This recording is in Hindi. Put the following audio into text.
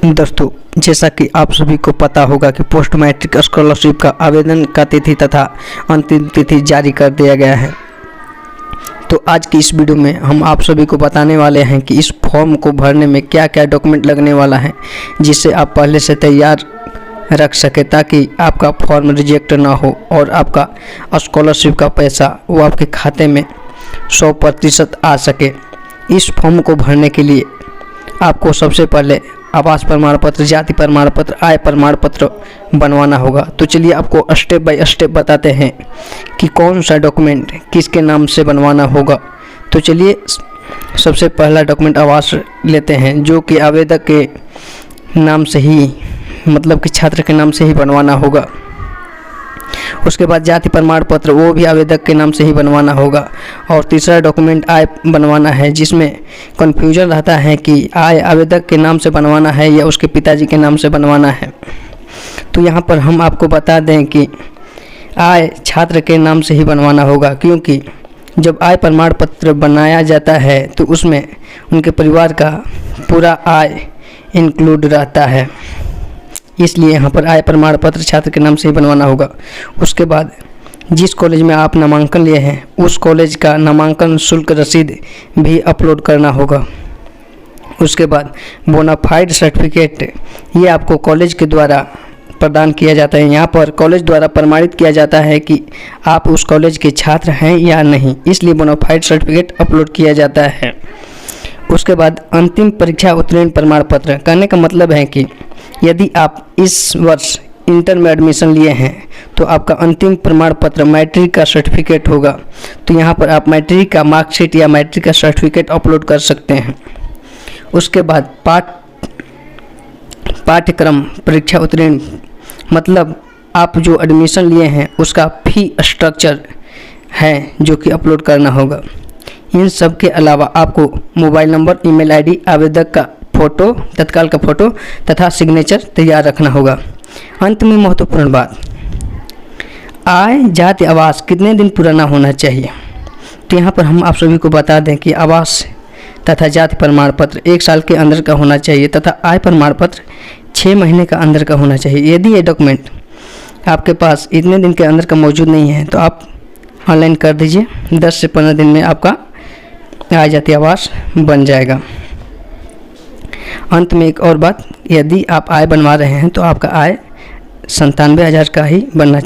दोस्तों, जैसा कि आप सभी को पता होगा कि पोस्ट मैट्रिक स्कॉलरशिप का आवेदन का तिथि तथा अंतिम तिथि जारी कर दिया गया है। तो आज की इस वीडियो में हम आप सभी को बताने वाले हैं कि इस फॉर्म को भरने में क्या क्या डॉक्यूमेंट लगने वाला है, जिससे आप पहले से तैयार रख सके ताकि आपका फॉर्म रिजेक्ट ना हो और आपका स्कॉलरशिप का पैसा वो आपके खाते में 100% आ सके। इस फॉर्म को भरने के लिए आपको सबसे पहले आवास प्रमाण पत्र, जाति प्रमाण पत्र, आय प्रमाण पत्र बनवाना होगा। तो चलिए आपको स्टेप बाय स्टेप बताते हैं कि कौन सा डॉक्यूमेंट किसके नाम से बनवाना होगा। तो चलिए सबसे पहला डॉक्यूमेंट आवास लेते हैं, जो कि आवेदक के नाम से ही, मतलब कि छात्र के नाम से ही बनवाना होगा। उसके बाद जाति प्रमाण पत्र, वो भी आवेदक के नाम से ही बनवाना होगा। और तीसरा डॉक्यूमेंट आय बनवाना है, जिसमें कन्फ्यूजन रहता है कि आय आवेदक के नाम से बनवाना है या उसके पिताजी के नाम से बनवाना है। तो यहाँ पर हम आपको बता दें कि आय छात्र के नाम से ही बनवाना होगा, क्योंकि जब आय प्रमाण पत्र बनाया जाता है तो उसमें उनके परिवार का पूरा आय इंक्लूड रहता है, इसलिए यहाँ पर आय प्रमाण पत्र छात्र के नाम से ही बनवाना होगा। उसके बाद जिस कॉलेज में आप नामांकन लिए हैं उस कॉलेज का नामांकन शुल्क रसीद भी अपलोड करना होगा। उसके बाद बोनाफाइड सर्टिफिकेट, ये आपको कॉलेज के द्वारा प्रदान किया जाता है। यहाँ पर कॉलेज द्वारा प्रमाणित किया जाता है कि आप उस कॉलेज के छात्र हैं या नहीं, इसलिए बोनाफाइड सर्टिफिकेट अपलोड किया जाता है। उसके बाद अंतिम परीक्षा उत्तीर्ण प्रमाण पत्र, कहने का मतलब है कि यदि आप इस वर्ष इंटर में एडमिशन लिए हैं तो आपका अंतिम प्रमाण पत्र मैट्रिक का सर्टिफिकेट होगा। तो यहाँ पर आप मैट्रिक का मार्कशीट या मैट्रिक का सर्टिफिकेट अपलोड कर सकते हैं। उसके बाद पाठ्यक्रम परीक्षा उत्तीर्ण, मतलब आप जो एडमिशन लिए हैं उसका फी स्ट्रक्चर है जो कि अपलोड करना होगा। इन सब के अलावा आपको मोबाइल नंबर, ईमेल आईडी, आवेदक का फ़ोटो, तत्काल का फ़ोटो तथा सिग्नेचर तैयार रखना होगा। अंत में महत्वपूर्ण बात, आय, जाति, आवास कितने दिन पुराना होना चाहिए। तो यहाँ पर हम आप सभी को बता दें कि आवास तथा जाति प्रमाण पत्र 1 साल के अंदर का होना चाहिए तथा आय प्रमाण पत्र 6 महीने का अंदर का होना चाहिए। यदि ये डॉक्यूमेंट आपके पास इतने दिन के अंदर का मौजूद नहीं है तो आप ऑनलाइन कर दीजिए, 10 से 15 दिन में आपका आय, जाति, आवास बन जाएगा। अंत में एक और बात, यदि आप आय बनवा रहे हैं तो आपका आय 97,000 का ही बनना